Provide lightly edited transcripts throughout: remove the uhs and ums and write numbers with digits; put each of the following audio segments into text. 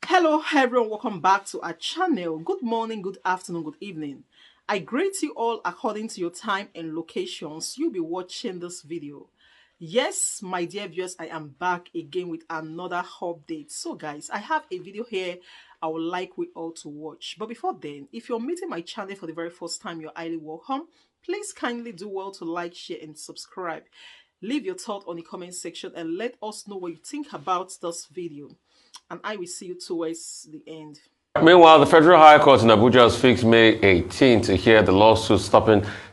Hello everyone, welcome back to our channel. Good morning, good afternoon, good evening. I greet you all according to your time and locations you'll be watching this video. Yes, my dear viewers, I am back again with another update. So guys, I have a video here I would like we all to watch. But before then, if you're meeting my channel for the very first time, you're highly welcome. Please kindly do well to like, share and subscribe. Leave your thought on the comment section and let us know what you think about this video. And I will see you towards the end. Meanwhile, the Federal High Court in Abuja has fixed May 18 to hear the lawsuit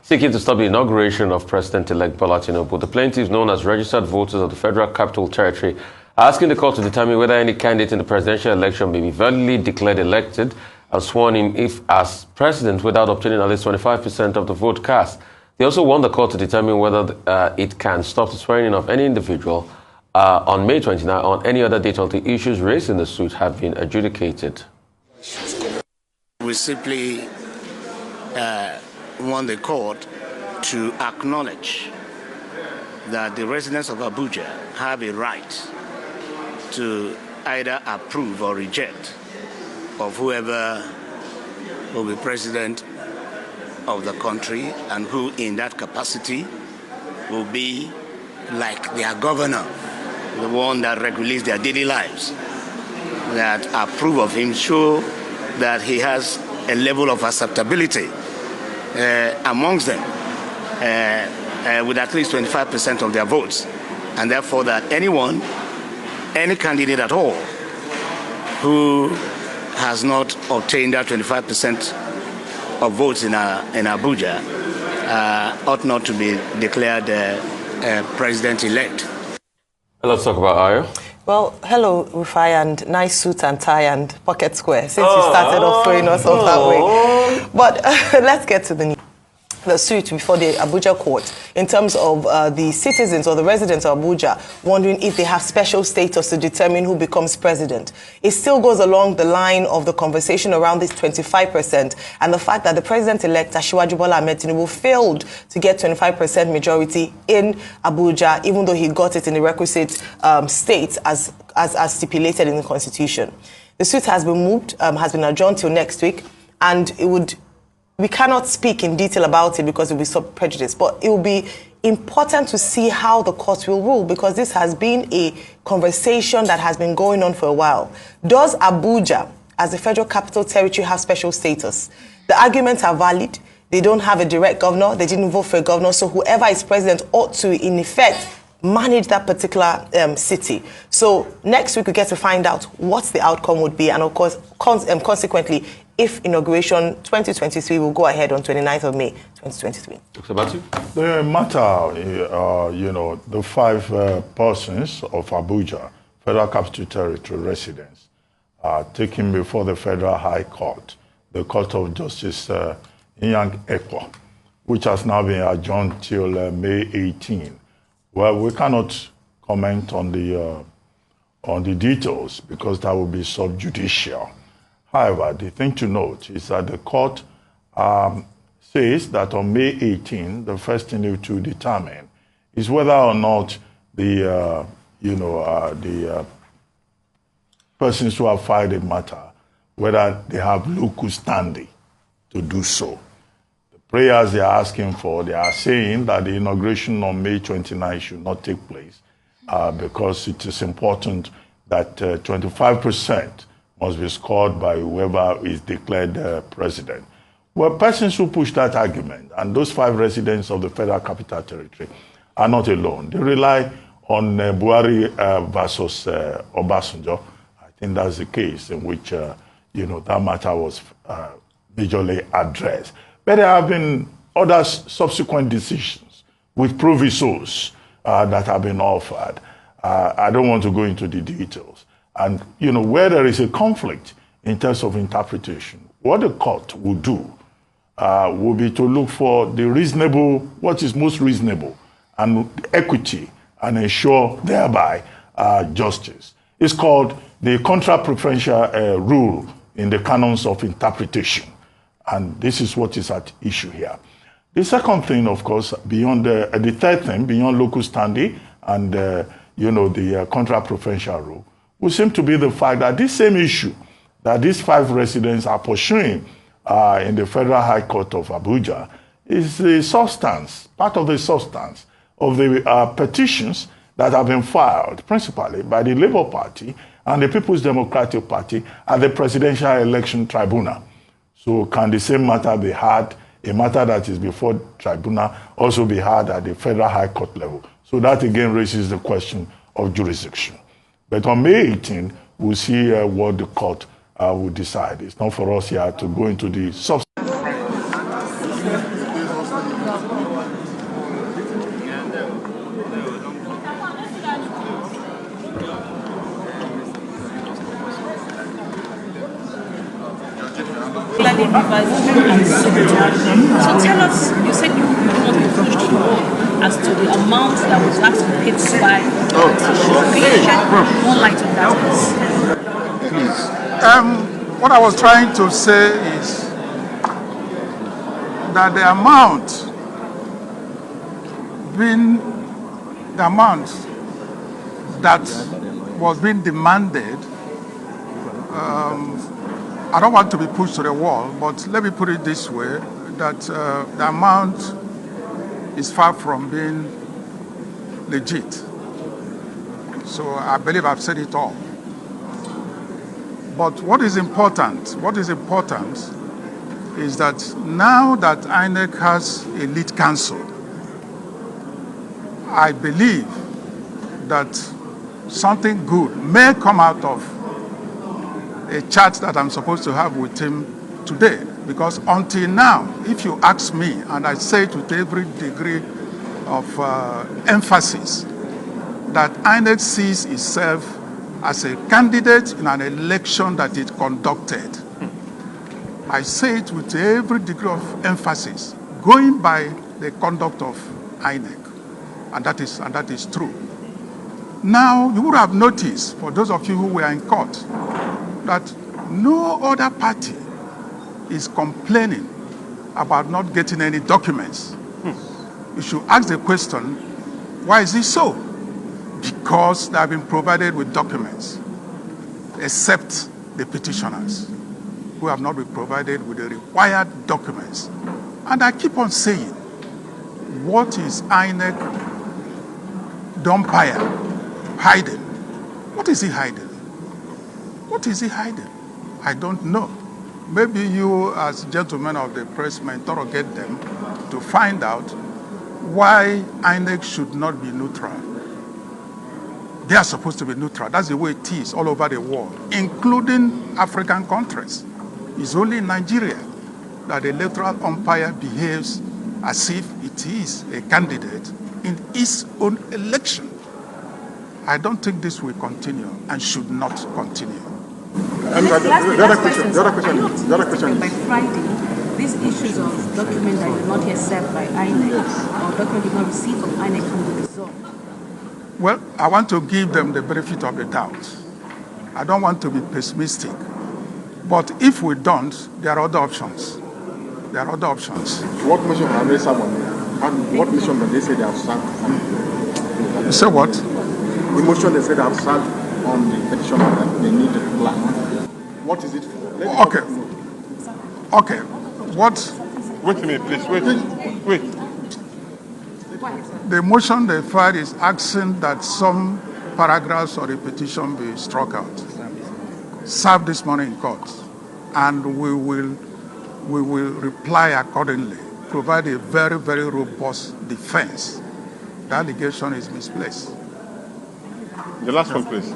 seeking to stop the inauguration of President-elect Bola Tinubu. The plaintiffs, known as registered voters of the Federal Capital Territory, are asking the court to determine whether any candidate in the presidential election may be validly declared elected and sworn in if as president without obtaining at least 25% of the vote cast. They also want the court to determine whether it can stop the swearing in of any individual on May 29 or on any other date until the issues raised in the suit have been adjudicated. We simply want the court to acknowledge that the residents of Abuja have a right to either approve or reject of whoever will be president of the country and who in that capacity will be like their governor, the one that regulates their daily lives, that approve of him, show that he has a level of acceptability amongst them with at least 25% of their votes, and therefore that any candidate at all who has not obtained that 25% of votes in Abuja ought not to be declared president-elect. Let's talk about Ayo. Well, hello, Rufai, and nice suit and tie and pocket square, since you started off throwing us off that way. But let's get to the suit before the Abuja court in terms of the citizens or the residents of Abuja wondering if they have special status to determine who becomes president. It still goes along the line of the conversation around this 25% and the fact that the president-elect Asiwaju Bola Ahmed Tinubu failed to get 25% majority in Abuja, even though he got it in the requisite states as stipulated in the constitution. The suit has been moved, has been adjourned till next week, and we cannot speak in detail about it because it will be so prejudiced, but it will be important to see how the court will rule, because this has been a conversation that has been going on for a while. Does Abuja, as the Federal Capital Territory, have special status? The arguments are valid. They don't have a direct governor. They didn't vote for a governor. So whoever is president ought to, in effect, manage that particular city. So next week we get to find out what the outcome would be, and of course, consequently, if inauguration 2023 will go ahead on 29th of May 2023. The matter, the five persons of Abuja, Federal Capital Territory residents, are taken before the Federal High Court, the Court of Justice INEC, which has now been adjourned till May 18. Well, we cannot comment on the details because that will be subjudicial. However, the thing to note is that the court says that on May 18, the first thing to determine is whether or not the persons who have filed a matter, whether they have local standing to do so. The prayers they are asking for, they are saying that the inauguration on May 29 should not take place because it is important that 25% must be scored by whoever is declared president. Well, persons who push that argument, and those five residents of the Federal Capital Territory, are not alone. They rely on Buhari versus Obasanjo. I think that's the case in which, that matter was majorly addressed. But there have been other subsequent decisions with provisos that have been offered. I don't want to go into the details. And, where there is a conflict in terms of interpretation, what the court will do will be to look for what is most reasonable and equity, and ensure thereby justice. It's called the contra-preferential rule in the canons of interpretation. And this is what is at issue here. The second thing, of course, beyond the third thing, beyond local standing and, the contra-preferential rule, would seem to be the fact that this same issue that these 5 residents are pursuing in the Federal High Court of Abuja is the substance, part of the substance of the petitions that have been filed principally by the Labour Party and the People's Democratic Party at the Presidential Election Tribunal. So can the same matter be had, a matter that is before tribunal, also be had at the Federal High Court level? So that again raises the question of jurisdiction. But on May 18, we'll see what the court will decide. It's not for us here to go into the substance. So tell us, you said you want to be pushed more as to the amount that was actually paid by the politicians. Can you shed more light on that, please? Please. What I was trying to say is that the amount that was being demanded, I don't want to be pushed to the wall, but let me put it this way, that the amount is far from being legit. So I believe I've said it all. But what is important is that now that INEC has a lead counsel, I believe that something good may come out of a chat that I'm supposed to have with him today. Because until now, if you ask me, and I say it with every degree of emphasis, that INEC sees itself as a candidate in an election that it conducted. I say it with every degree of emphasis, going by the conduct of INEC, and that is true. Now, you would have noticed, for those of you who were in court, that no other party is complaining about not getting any documents. You should ask the question, why is it so? Because they have been provided with documents, except the petitioners, who have not been provided with the required documents. And I keep on saying, what is INEC umpire hiding? What is he hiding? What is he hiding? I don't know. Maybe you, as gentlemen of the press, may interrogate them to find out why INEC should not be neutral. They are supposed to be neutral. That's the way it is all over the world, including African countries. It's only in Nigeria that the electoral umpire behaves as if it is a candidate in its own election. I don't think this will continue and should not continue. The other question is, by Friday, these issues of documents that did not get served by INEC or document did not receive from INEC can be resolved. Well, I want to give them the benefit of the doubt. I don't want to be pessimistic. But if we don't, there are other options. There are other options. What mission have they served on? What mission did they say they have served? You say what? The motion they said they have served on the petition that they need to reply. What is it for? Okay. What? Wait a minute, please. Wait. The motion they filed is asking that some paragraphs of the petition be struck out. Serve this morning in court, and we will reply accordingly. Provide a very, very robust defense. The allegation is misplaced. The last one, please.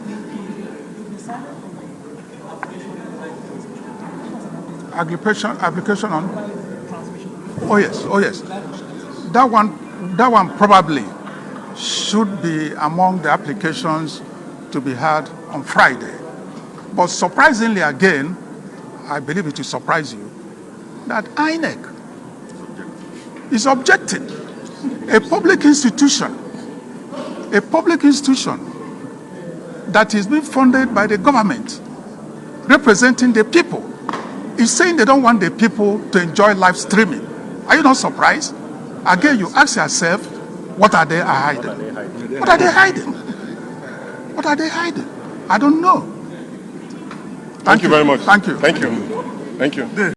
Application on? Oh yes. That one probably should be among the applications to be had on Friday. But surprisingly again, I believe it will surprise you, that INEC is objecting. A public institution that is being funded by the government, representing the people, is saying they don't want the people to enjoy live streaming. Are you not surprised? Again, you ask yourself, what are they hiding? What are they hiding? I don't know. Thank you very much. Thank you. Thank you. Thank you.